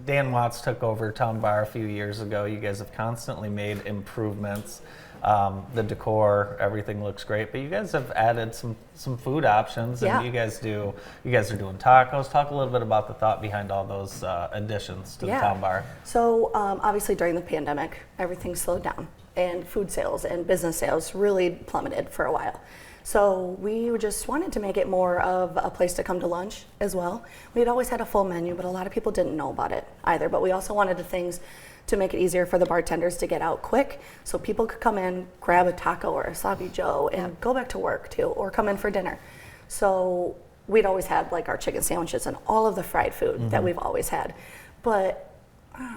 Dan Watts took over Town Bar a few years ago, you guys have constantly made improvements. The decor, everything looks great, but you guys have added some food options, and you guys are doing tacos. Talk a little bit about the thought behind all those additions to the Town Bar. So obviously during the pandemic, everything slowed down, and food sales and business sales really plummeted for a while. So we just wanted to make it more of a place to come to lunch as well. We had always had a full menu, but a lot of people didn't know about it either. But we also wanted the things to make it easier for the bartenders to get out quick, so people could come in, grab a taco or a sloppy joe, and go back to work too, or come in for dinner. So we'd always had like our chicken sandwiches and all of the fried food that we've always had. But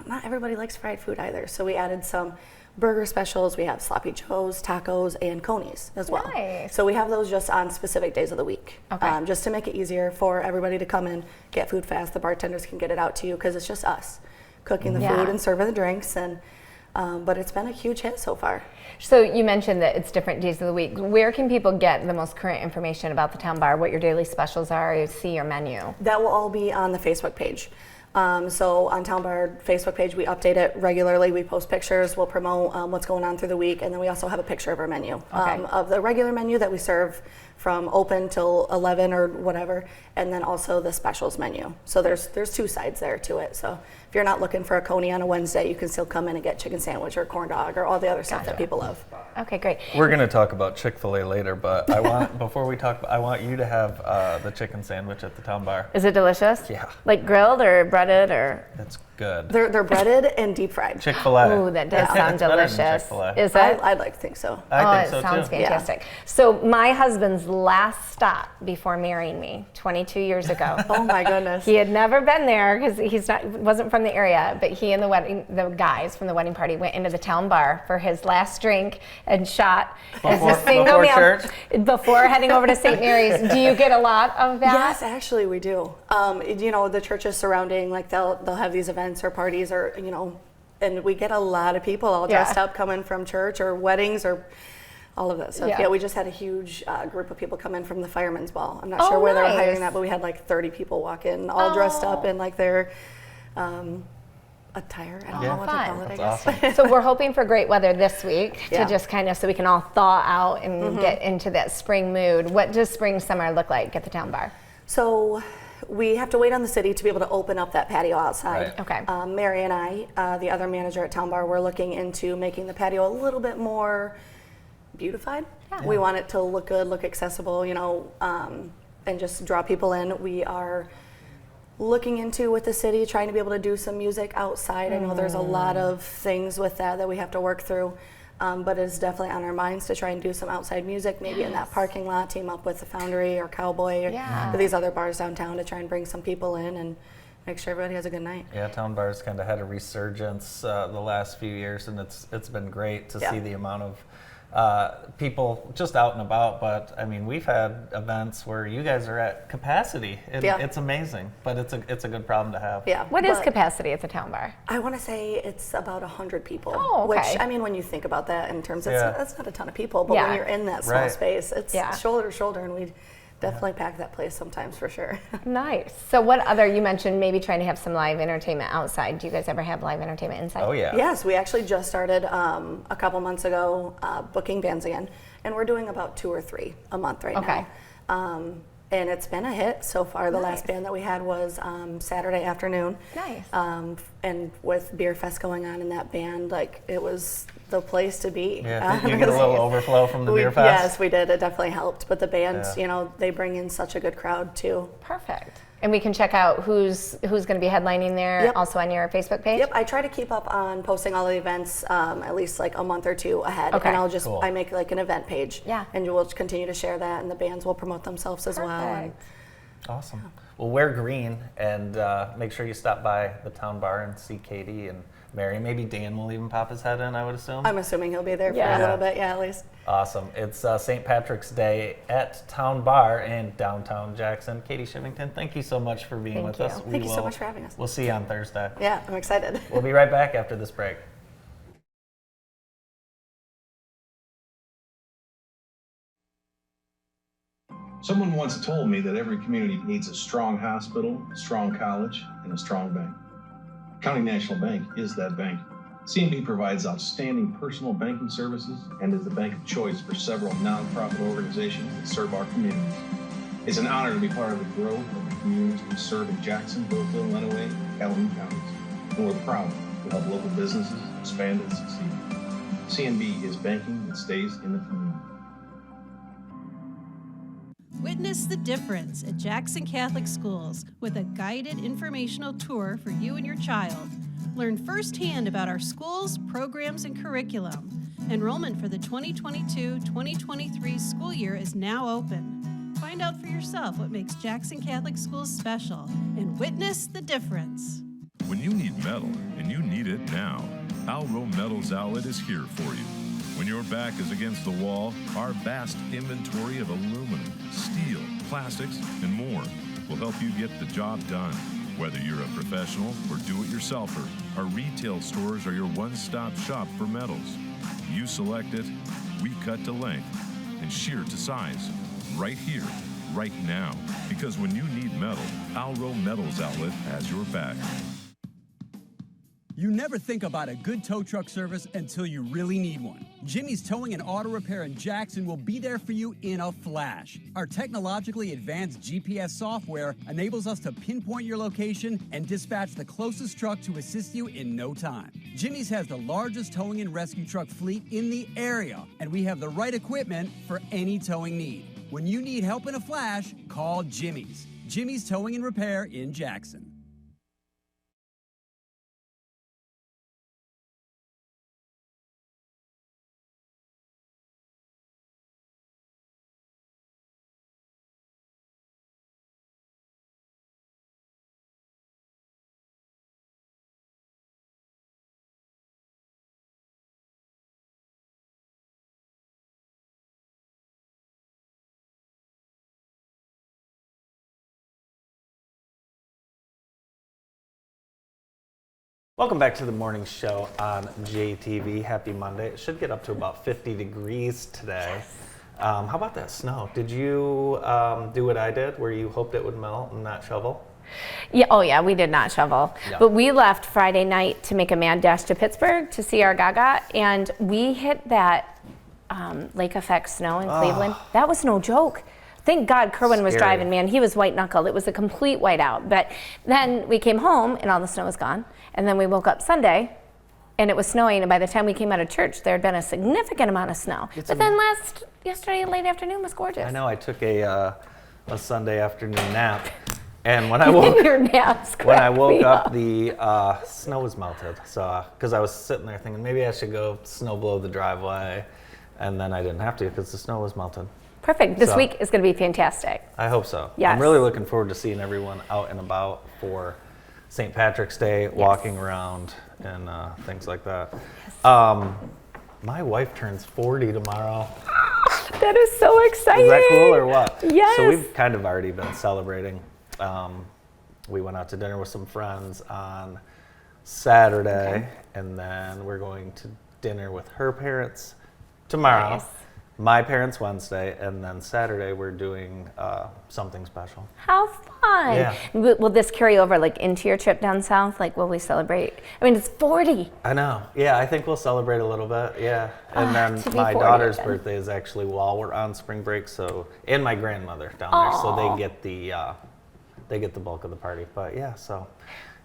not everybody likes fried food either. So we added some burger specials. We have sloppy joes, tacos, and conies as well. Nice. So we have those just on specific days of the week, just to make it easier for everybody to come in, get food fast. The bartenders can get it out to you because it's just us cooking the food and serving the drinks. And but it's been a huge hit so far. So you mentioned that it's different days of the week. Where can people get the most current information about the Town Bar, what your daily specials are, or see your menu? That will all be on the Facebook page. So on Town Bar Facebook page, we update it regularly. We post pictures, we'll promote what's going on through the week, and then we also have a picture of our menu, of the regular menu that we serve from open till 11 or whatever, and then also the specials menu. So there's two sides there to it. So if you're not looking for a coney on a Wednesday, you can still come in and get chicken sandwich or corn dog or all the other stuff that people love. Okay, great. We're going to talk about Chick-fil-A later, but I want before we talk, I want you to have the chicken sandwich at the Town Bar. Is it delicious? Yeah. Like grilled or breaded or? It's good. They're breaded and deep fried. Chick-fil-A. Ooh, that does sound delicious. Is it? I'd like to think so. I think so it sounds too. fantastic. So my husband's last stop before marrying me 22 years ago. Oh my goodness. He had never been there because wasn't from the area, but he and the guys from the wedding party went into the Town Bar for his last drink and shot as a single meal church? Before heading over to St. Mary's. Do you get a lot of that? Yes, actually we do. The churches surrounding, like they'll have these events or parties or, and we get a lot of people all dressed up coming from church or weddings or all of that stuff. Yeah, we just had a huge group of people come in from the Fireman's Ball. I'm not sure where they were hiring that, but we had like 30 people walk in all dressed up in like their attire. I don't know what to call it, I guess. Awesome. So we're hoping for great weather this week to just kind of so we can all thaw out and get into that spring mood. What does spring, summer look like at the Town Bar? So we have to wait on the city to be able to open up that patio outside. Right. Okay. Mary and I, the other manager at Town Bar, we're looking into making the patio a little bit more beautified. Yeah. We want it to look good, look accessible, and just draw people in. We are looking into with the city, trying to be able to do some music outside. I know there's a lot of things with that we have to work through, but it's definitely on our minds to try and do some outside music, maybe in that parking lot, team up with the Foundry or Cowboy or these other bars downtown to try and bring some people in and make sure everybody has a good night. Yeah, Town Bar's kind of had a resurgence the last few years, and it's been great to see the amount of people just out and about. But I mean, we've had events where you guys are at capacity. It's amazing, but it's a good problem to have. Yeah. What is capacity at the Town Bar? I want to say it's about 100 people. Oh, okay. Which, I mean, when you think about that in terms of, that's not a ton of people, but when you're in that small space, it's shoulder to shoulder, and we definitely pack that place sometimes for sure. Nice. So what other, you mentioned maybe trying to have some live entertainment outside. Do you guys ever have live entertainment inside? Oh yeah. Yes, we actually just started a couple months ago booking bands again, and we're doing about 2 or 3 a month right now. And it's been a hit so far. The last band that we had was Saturday afternoon. Nice. And with Beer Fest going on in that band, like it was the place to be. Yeah, did you get a little overflow from the Beer Fest? Yes, we did. It definitely helped. But the band, they bring in such a good crowd too. Perfect. And we can check out who's going to be headlining there also on your Facebook page? Yep, I try to keep up on posting all the events at least like a month or 2 ahead. Okay. And I'll just, I make like an event page. Yeah. And we'll continue to share that, and the bands will promote themselves as well. And awesome. Well, wear green, and make sure you stop by the town bar and see Katie and Mary. Maybe Dan will even pop his head in, I would assume. I'm assuming he'll be there for a little bit, at least. Awesome. It's St. Patrick's Day at Town Bar in downtown Jackson. Katie Shivington, thank you so much for being with us. Thank you so much for having us. We'll see you on Thursday. Yeah, I'm excited. We'll be right back after this break. Someone once told me that every community needs a strong hospital, a strong college, and a strong bank. County National Bank is that bank. CNB provides outstanding personal banking services and is the bank of choice for several nonprofit organizations that serve our communities. It's an honor to be part of the growth of the communities we serve in Jackson, Billfield, Lenawee, and Calhoun counties. And we're proud to help local businesses expand and succeed. CNB is banking that stays in the community. Witness the difference at Jackson Catholic Schools with a guided informational tour for you and your child. Learn firsthand about our schools, programs, and curriculum. Enrollment for the 2022-2023 school year is now open. Find out for yourself what makes Jackson Catholic Schools special and witness the difference. When you need metal, and you need it now, Alro Metals Outlet is here for you. When your back is against the wall, our vast inventory of aluminum, steel, plastics, and more will help you get the job done. Whether you're a professional or do-it-yourselfer, our retail stores are your one-stop shop for metals. You select it, we cut to length, and shear to size. Right here, right now. Because when you need metal, Alro Metals Outlet has your back. You never think about a good tow truck service until you really need one. Jimmy's Towing and Auto Repair in Jackson will be there for you in a flash. Our technologically advanced GPS software enables us to pinpoint your location and dispatch the closest truck to assist you in no time. Jimmy's has the largest towing and rescue truck fleet in the area, and we have the right equipment for any towing need. When you need help in a flash, call Jimmy's. Jimmy's Towing and Repair in Jackson. Welcome back to the morning show on JTV. Happy Monday. It should get up to about 50 degrees today. Yes. How about that snow? Did you do what I did, where you hoped it would melt and not shovel? Yeah. Oh, yeah. We did not shovel, No. but we left Friday night to make a mad dash to Pittsburgh to see our Gaga, and we hit that lake effect snow in Cleveland. That was no joke. Thank God Kerwin was driving, man. He was white knuckled. It was a complete whiteout. But then we came home and all the snow was gone. And then we woke up Sunday and it was snowing. And by the time we came out of church, there had been a significant amount of snow. But then yesterday late afternoon was gorgeous. I know. I took a Sunday afternoon nap. And when I woke, Your naps when I crack woke me up, the snow was melted. So, because I was sitting there thinking maybe I should go snow blow the driveway, and then I didn't have to because the snow was melted. Perfect. This week is going to be fantastic. I hope so. Yes. I'm really looking forward to seeing everyone out and about for St. Patrick's Day, walking around and things like that. My wife turns 40 tomorrow. That is so exciting. Is that cool or what? Yes. So we've kind of already been celebrating. We went out to dinner with some friends on Saturday, and then we're going to dinner with her parents tomorrow. Nice. My parents Wednesday, and then Saturday we're doing something special. How fun. Yeah. Will this carry over like into your trip down south? Like, will we celebrate? I mean, it's 40. I know. Yeah, I think we'll celebrate a little bit. Yeah. And then my daughter's birthday is actually while we're on spring break, so, and my grandmother down there, so they get the bulk of the party. But yeah, so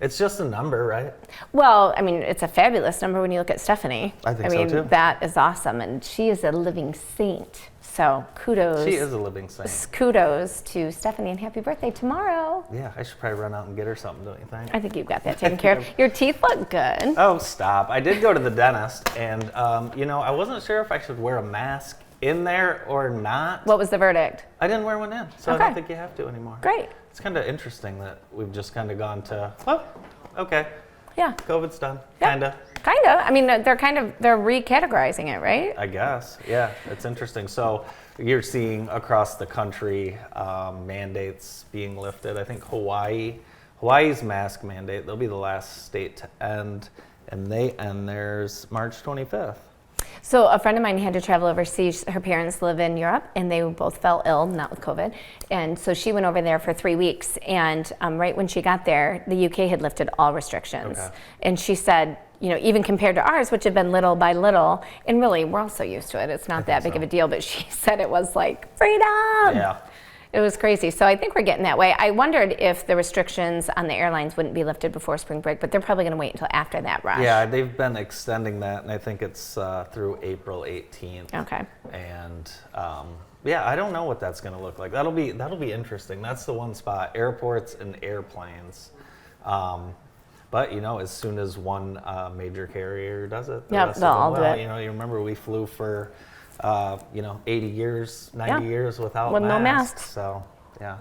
it's just a number, right? Well, I mean, it's a fabulous number when you look at Stephanie. I think so too. That is awesome, and she is a living saint. So kudos. She is a living saint. Kudos to Stephanie, and happy birthday tomorrow. Yeah, I should probably run out and get her something, don't you think? I think you've got that taken care of. Your teeth look good. Oh, stop. I did go to the dentist, and I wasn't sure if I should wear a mask in there or not. What was the verdict? I didn't wear one in, so Okay. I don't think you have to anymore. Great. It's kind of interesting that we've just kind of gone to, well, okay. Yeah. COVID's done, Yeah. kind of. Kind of. I mean, they're recategorizing it, right? I guess. Yeah, it's interesting. So you're seeing across the country mandates being lifted. I think Hawaii's mask mandate, they'll be the last state to end, and they end theirs March 25th. So a friend of mine had to travel overseas. Her parents live in Europe, and they both fell ill, not with COVID. And so she went over there for 3 weeks. And right when she got there, the UK had lifted all restrictions. Okay. And she said, even compared to ours, which had been little by little, and really, we're all so used to it. It's not that big of a deal. But she said it was like freedom. Yeah. It was crazy. So I think we're getting that way. I wondered if the restrictions on the airlines wouldn't be lifted before spring break, but they're probably going to wait until after that rush. Yeah, they've been extending that, and I think it's through April 18th. Okay. And yeah, I don't know what that's going to look like. That'll be interesting. That's the one spot: airports and airplanes. But as soon as one major carrier does it, the rest they'll of them all will. do it. You remember we flew for 80 years, 90 years without with masks. no masks. So, yeah.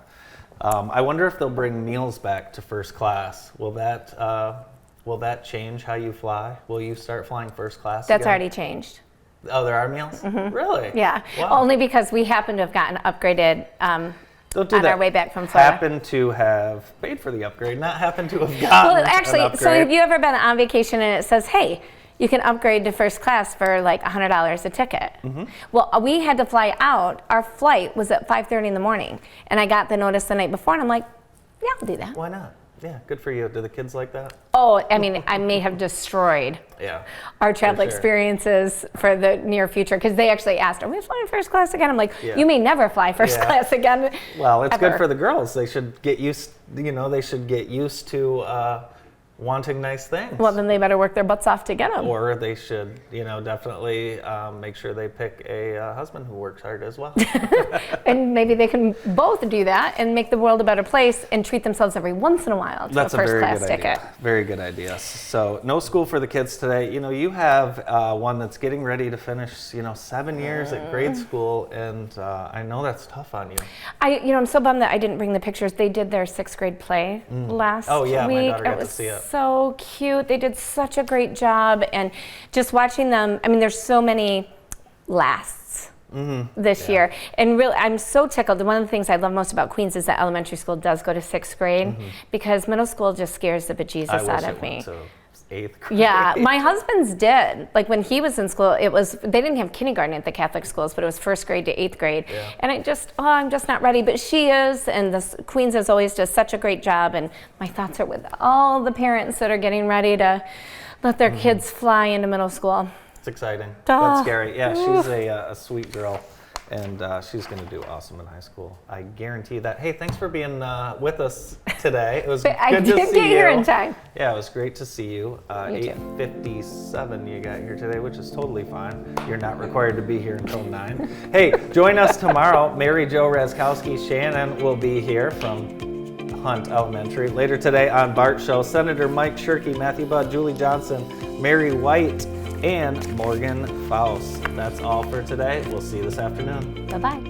I wonder if they'll bring meals back to first class. Will that change how you fly? Will you start flying first class That's again? already changed. Oh, there are meals? Mm-hmm. Really? Yeah. Wow. Only because we happen to have gotten upgraded Don't do on that. our way back from Florida. Happen to have paid for the upgrade, not happen to have gotten Well, actually, an upgrade. so have you ever been on vacation and it says, hey, you can upgrade to first class for like $100 a ticket? Mm-hmm. Well, we had to fly out. Our flight was at 5:30 in the morning. And I got the notice the night before, and I'm like, yeah, I'll do that. Why not? Yeah, good for you. Do the kids like that? Oh, I mean, I may have destroyed our travel experiences for the near future, because they actually asked, are we flying first class again? I'm like, you may never fly first class again. Well, it's ever. good for the girls. They should get used, to wanting nice things. Well, then they better work their butts off to get them. Or they should, definitely make sure they pick a husband who works hard as well. And maybe they can both do that and make the world a better place and treat themselves every once in a while to That's a first class good ticket. Idea. Very good idea. So no school for the kids today. You have one that's getting ready to finish, 7 years at grade school, and I know that's tough on you. I'm so bummed that I didn't bring the pictures. They did their 6th grade play last week. Oh yeah, my daughter got to see it. So cute. They did such a great job, and just watching them, I mean, there's so many lasts this year, and really I'm so tickled. One of the things I love most about Queens is that elementary school does go to 6th grade, because middle school just scares the bejesus out of me. 8th grade. Yeah, my husband's did. Like when he was in school, they didn't have kindergarten at the Catholic schools, but it was 1st grade to 8th grade. Yeah. And I'm just not ready. But she is, and the Queens has always does such a great job. And my thoughts are with all the parents that are getting ready to let their kids fly into middle school. It's exciting, but scary. Yeah, she's a sweet girl, and she's going to do awesome in high school. I guarantee that. Hey, thanks for being with us today. It was good to see you. I did get here in time. Yeah, it was great to see you. 8:57 you got here today, which is totally fine. You're not required to be here until 9. Hey, join us tomorrow. Mary Jo Razkowski Shannon will be here from Hunt Elementary. Later today on Bart Show, Senator Mike Shirkey, Matthew Budd, Julie Johnson, Mary White, and Morgan Faust. That's all for today. We'll see you this afternoon. Bye-bye.